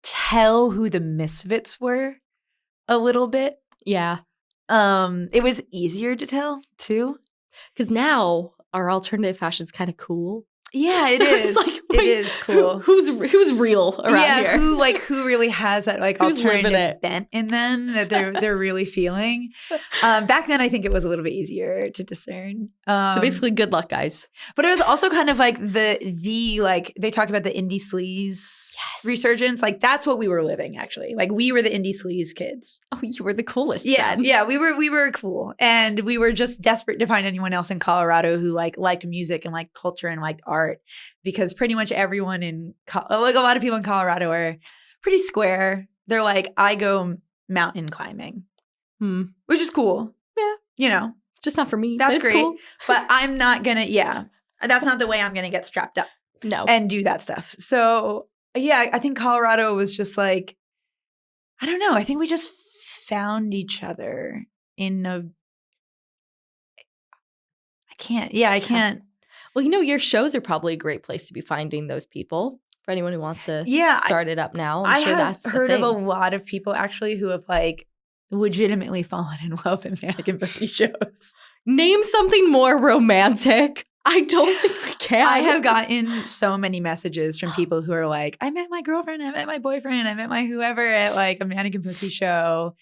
tell who the misfits were a little bit. Yeah. It was easier to tell too. Because now our alternative fashion's kind of cool. Yeah, it is. Like, it is cool. Who's real around here? Who really has that like alternative bent in them that they're really feeling. Back then, I think it was a little bit easier to discern. So basically, good luck, guys. But it was also kind of like the like they talk about the indie sleaze resurgence. Like that's what we were living actually. Like we were the indie sleaze kids. Oh, you were the coolest. Yeah, then. Yeah, we were cool, and we were just desperate to find anyone else in Colorado who like liked music and liked culture and liked art. Because pretty much everyone like a lot of people in Colorado are pretty square. They're like, I go mountain climbing, which is cool. Yeah. Just not for me. That's great. Cool. But I'm not going to, that's not the way I'm going to get strapped up. No. And do that stuff. So yeah, I think Colorado was just like, I don't know. I think we just found each other in I can't. Well, your shows are probably a great place to be finding those people for anyone who wants to start it up now. I have heard of a lot of people actually who have like legitimately fallen in love in Mannequin Pussy shows. Name something more romantic. I don't think we can. I have gotten so many messages from people who are like, I met my girlfriend, I met my boyfriend, I met my whoever at like a Mannequin Pussy show.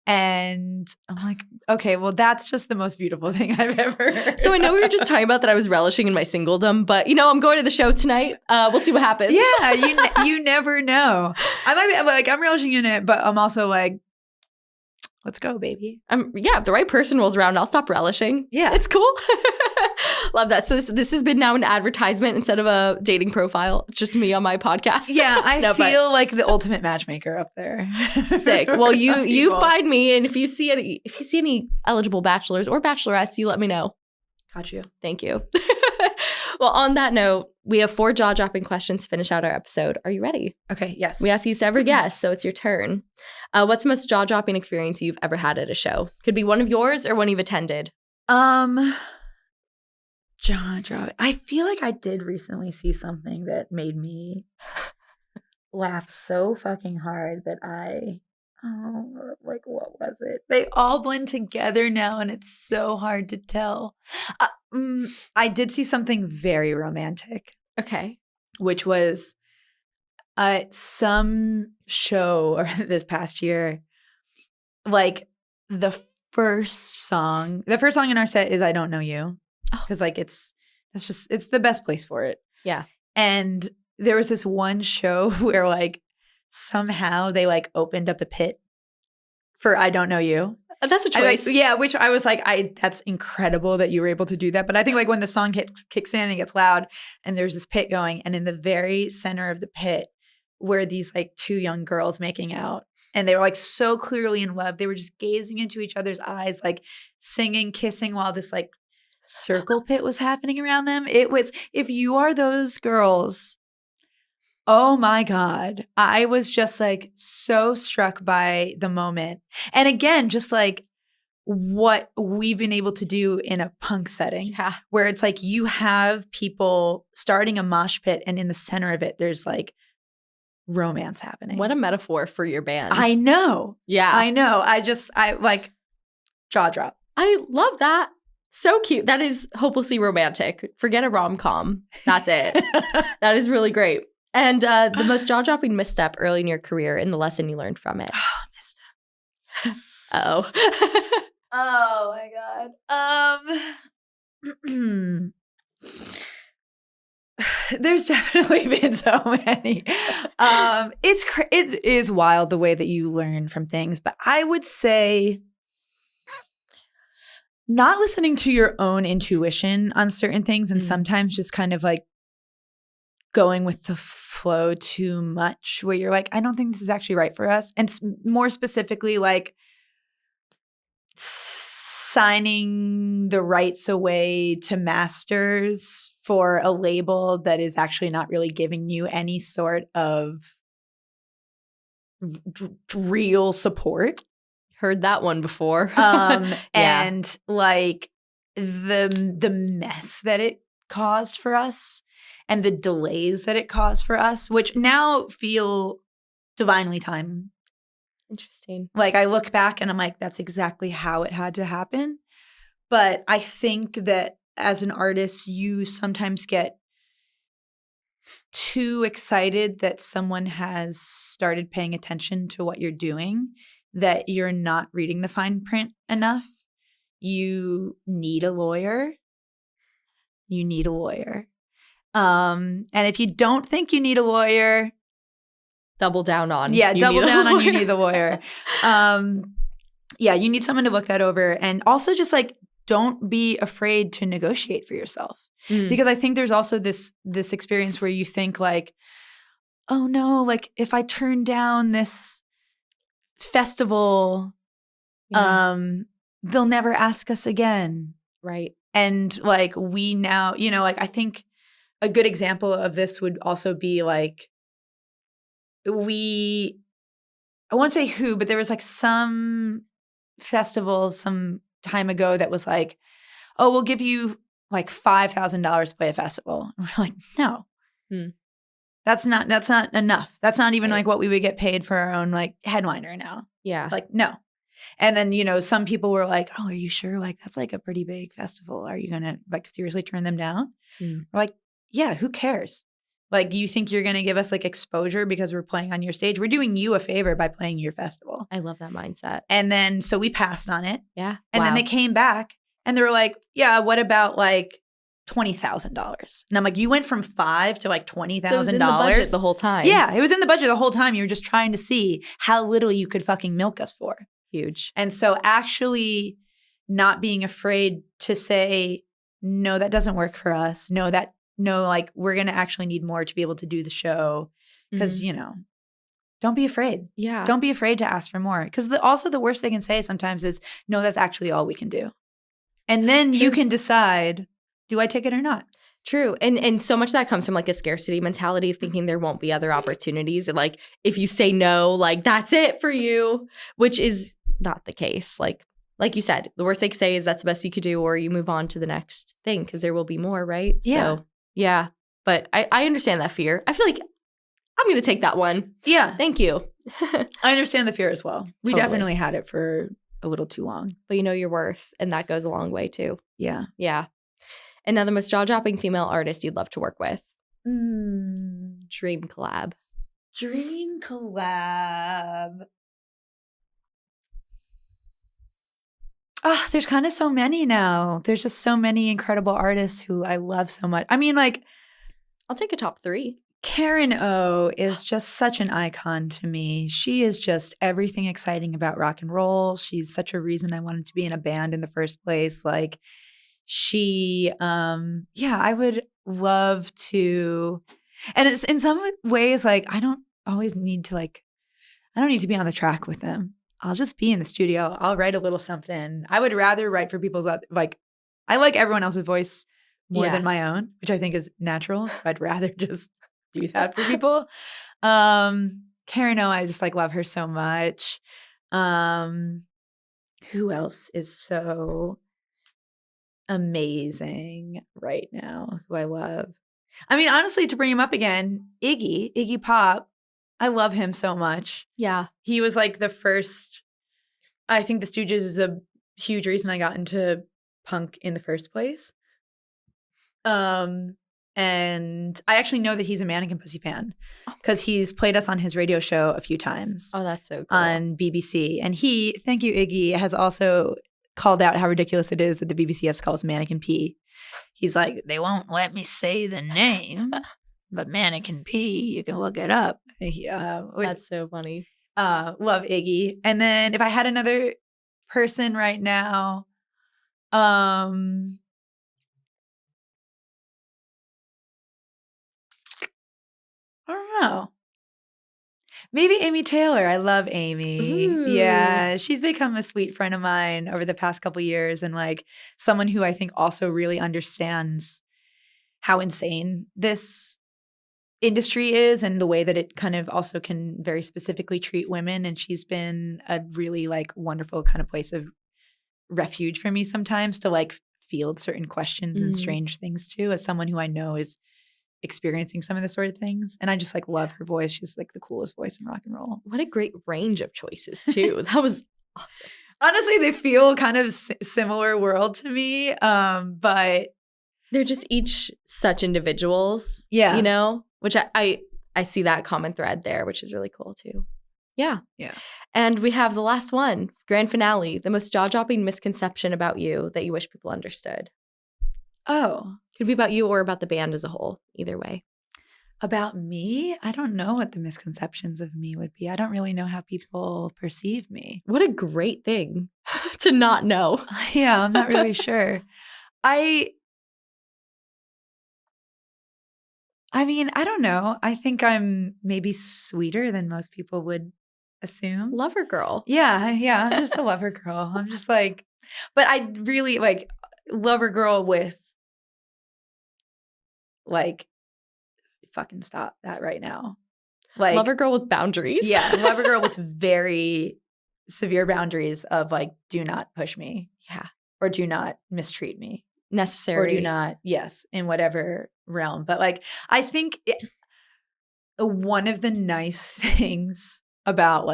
And I'm like, okay, well, that's just the most beautiful thing I've ever heard. So I know we were just talking about that I was relishing in my singledom, but I'm going to the show tonight. We'll see what happens. Yeah, you never know. I might be like, I'm relishing in it, but I'm also like, let's go, baby. If the right person rolls around, I'll stop relishing. Yeah. It's cool. Love that. So this has been now an advertisement instead of a dating profile. It's just me on my podcast. Yeah, I feel like the ultimate matchmaker up there. Sick. Well, you find me, and if you see any eligible bachelors or bachelorettes, you let me know. Got you. Thank you. Well, on that note, we have 4 jaw-dropping questions to finish out our episode. Are you ready? Okay, yes. We ask each every guest, so it's your turn. What's the most jaw-dropping experience you've ever had at a show? Could be one of yours or one you've attended. Jaw-dropping. I feel like I did recently see something that made me laugh so fucking hard that what was it? They all blend together now and it's so hard to tell. I did see something very romantic. Okay. Which was some show this past year, like the first song in our set is I Don't Know You. Because like it's the best place for it. Yeah. And there was this one show where like somehow they like opened up a pit for I Don't Know You. That's a choice. Which I was like, that's incredible that you were able to do that. But I think like when the song kicks in and it gets loud and there's this pit going, and in the very center of the pit were these like two young girls making out. And they were like so clearly in love. They were just gazing into each other's eyes, like singing, kissing while this like circle pit was happening around them. It was, if you are those girls, oh my God. I was just like so struck by the moment. And again, just like what we've been able to do in a punk setting, where it's like you have people starting a mosh pit and in the center of it, there's like romance happening. What a metaphor for your band. I know. Yeah. I know. I like jaw drop. I love that. So cute. That is hopelessly romantic. Forget a rom-com. That's it. That is really great. And the most jaw-dropping misstep early in your career and the lesson you learned from it. Oh, misstep. Uh-oh. Oh my God. There's definitely been so many. It is wild the way that you learn from things, but I would say not listening to your own intuition on certain things, and sometimes just kind of like going with the flow too much, where you're like, I don't think this is actually right for us. And more specifically, like signing the rights away to masters for a label that is actually not really giving you any sort of real support. Heard that one before. And like the mess that it caused for us and the delays that it caused for us, which now feel divinely timed. Interesting. Like I look back and I'm like, that's exactly how it had to happen. But I think that as an artist, you sometimes get too excited that someone has started paying attention to what you're doing, that you're not reading the fine print enough. You need a lawyer. You need a lawyer. And if you don't think you need a lawyer, double down on. Yeah, double down on you need the lawyer. Yeah, you need someone to look that over. And also just like, don't be afraid to negotiate for yourself. Because I think there's also this experience where you think like, oh no, like if I turn down this festival, they'll never ask us again. Right. And like we now, you know, like I think a good example of this would also be like, I won't say who, but there was like some festival some time ago that was like, oh, we'll give you like $5,000 to play a festival. And we're like, no, that's not enough. That's not even like what we would get paid for our own like headliner now. Yeah. Like, no. And then, you know, some people were like, oh, are you sure? Like, that's like a pretty big festival. Are you going to like seriously turn them down? We're like, yeah, who cares? Like, you think you're going to give us like exposure because we're playing on your stage? We're doing you a favor by playing your festival. I love that mindset. And then, so we passed on it. Yeah. And then they came back and they were like, yeah, what about like $20,000? And I'm like, you went from $5,000 to like $20,000. So it was in the budget the whole time. Yeah, it was in the budget the whole time. You were just trying to see how little you could fucking milk us for. Huge. And so actually not being afraid to say, no, that doesn't work for us. No, like we're going to actually need more to be able to do the show. Because, you know, don't be afraid. Yeah. Don't be afraid to ask for more. Because also the worst they can say sometimes is, no, that's actually all we can do. And then you can decide, do I take it or not? True. And so much of that comes from like a scarcity mentality, thinking there won't be other opportunities. And like, if you say no, like that's it for you, which is not the case. Like you said, the worst they could say is that's the best you could do, or you move on to the next thing because there will be more, right? Yeah. So, yeah. But I understand that fear. I feel like I'm going to take that one. Yeah. Thank you. I understand the fear as well. We Totally. definitely had it for a little too long. But you know your worth, and that goes a long way too. Yeah. Yeah. And now the most jaw-dropping female artist you'd love to work with. Dream collab. Dream collab. Oh, there's kind of so many now. There's just so many incredible artists who I love so much. I mean, like, I'll take a top 3. Karen O is just such an icon to me. She is just everything exciting about rock and roll. She's such a reason I wanted to be in a band in the first place. Like she, I would love to, and it's in some ways like I don't need to be on the track with them. I'll just be in the studio. I'll write a little something. I would rather write for people's like, I like everyone else's voice more than my own, which I think is natural. So I'd rather just do that for people. Karen O, I just like love her so much. Who else is so amazing right now who I love? I mean, honestly, to bring him up again, Iggy Pop, I love him so much. Yeah. He was like the first, I think the Stooges is a huge reason I got into punk in the first place. And I actually know that he's a Mannequin Pussy fan because he's played us on his radio show a few times. Oh, that's so cool. On BBC. And he, thank you, Iggy, has also called out how ridiculous it is that the BBC has to call us Mannequin P. He's like, they won't let me say the name, but Mannequin P, you can look it up. That's so funny. Love Iggy. And then if I had another person right now, I don't know. Maybe Amy Taylor. I love Amy. Ooh. Yeah, she's become a sweet friend of mine over the past couple years, and like someone who I think also really understands how insane this industry is and the way that it kind of also can very specifically treat women. And she's been a really like wonderful kind of place of refuge for me sometimes to like field certain questions and strange things too, as someone who I know is experiencing some of the sort of things. And I just like love her voice. She's like the coolest voice in rock and roll. What a great range of choices too. That was awesome. Honestly, they feel kind of similar world to me. But they're just each such individuals. Yeah. You know, which I see that common thread there, which is really cool too. Yeah. Yeah. And we have the last one, grand finale, the most jaw-dropping misconception about you that you wish people understood. Oh. Could be about you or about the band as a whole, either way. About me? I don't know what the misconceptions of me would be. I don't really know how people perceive me. What a great thing to not know. Yeah, I'm not really sure. I mean, I don't know. I think I'm maybe sweeter than most people would assume. Lover girl. Yeah. I'm just a lover girl. I'm just like, but I really like lover girl with like, fucking stop that right now. Like lover girl with boundaries. Yeah, lover girl with very severe boundaries of like, do not push me. Yeah. Or do not mistreat me. Necessary. Or do not, yes, in whatever realm. But like, I think one of the nice things about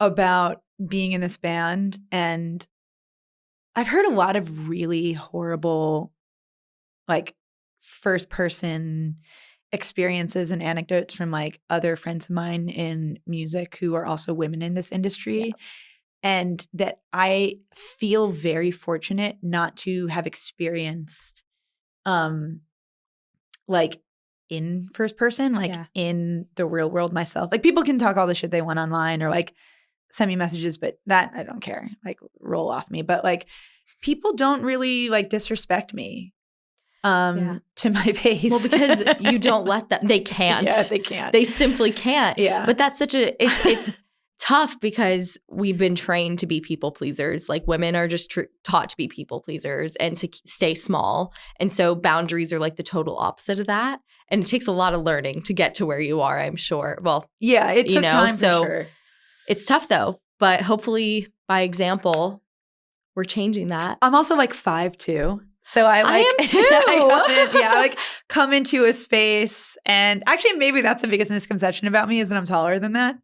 about being in this band, and I've heard a lot of really horrible like first person experiences and anecdotes from like other friends of mine in music who are also women in this industry. Yeah. And that I feel very fortunate not to have experienced like in first person, like in the real world myself. Like people can talk all the shit they want online or like send me messages, but that I don't care. Like roll off me. But like people don't really like disrespect me. To my face. Well, because you don't let them. They can't. Yeah, they can't. They simply can't. Yeah. But that's it's tough because we've been trained to be people pleasers. Like women are just taught to be people pleasers and to stay small. And so boundaries are like the total opposite of that. And it takes a lot of learning to get to where you are, I'm sure. Well, yeah, it took time for sure. It's tough though. But hopefully by example, we're changing that. I'm also like 5'2". So I am too. I come into a space, and actually maybe that's the biggest misconception about me is that I'm taller than that.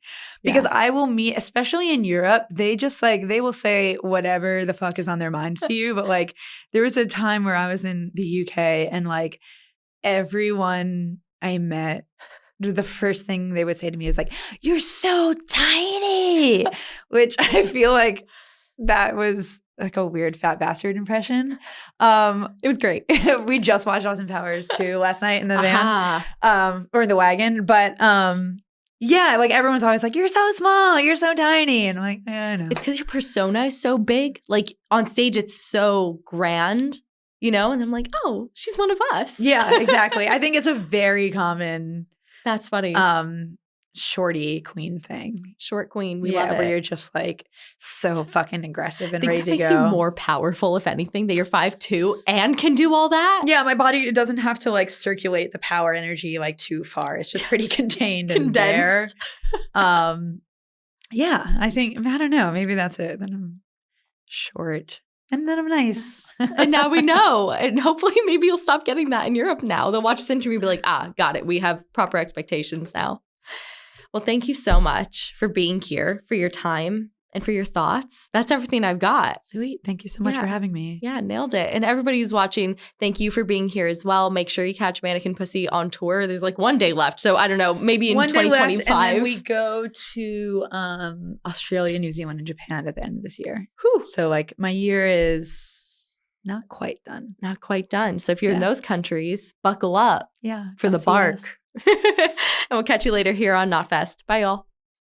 Because I will meet, especially in Europe, they just like, they will say whatever the fuck is on their minds to you. But like there was a time where I was in the UK and like everyone I met, the first thing they would say to me is like, you're so tiny, which I feel like That was like a weird fat bastard impression. It was great. We just watched Austin Powers too last night in the Aha. van, or in the wagon. But yeah, like everyone's always like, "You're so small, you're so tiny," and I'm like, yeah, I know. It's because your persona is so big. Like on stage, it's so grand, you know? And I'm like, oh, she's one of us. Yeah, exactly. I think it's a very common That's funny. shorty queen thing. Short queen. We love it. Where you're just like so fucking aggressive and I think ready that to makes go. you more powerful, if anything, that you're 5'2" and can do all that. Yeah, my body doesn't have to like circulate the power energy like too far. It's just pretty contained and there. Yeah, I don't know. Maybe that's it. Then I'm short. And then I'm nice. And now we know. And hopefully maybe you'll stop getting that in Europe now. They'll watch this interview and be like, got it. We have proper expectations now. Well, thank you so much for being here, for your time, and for your thoughts. That's everything I've got. Sweet. Thank you so much for having me. Yeah, nailed it. And everybody who's watching, thank you for being here as well. Make sure you catch Mannequin Pussy on tour. There's like one day left. So I don't know, maybe in 2025. Left, and then we go to Australia, New Zealand, and Japan at the end of this year. Whew. So like my year is not quite done. Not quite done. So if you're in those countries, buckle up for the bark. And we'll catch you later here on Not Fest. Bye, y'all.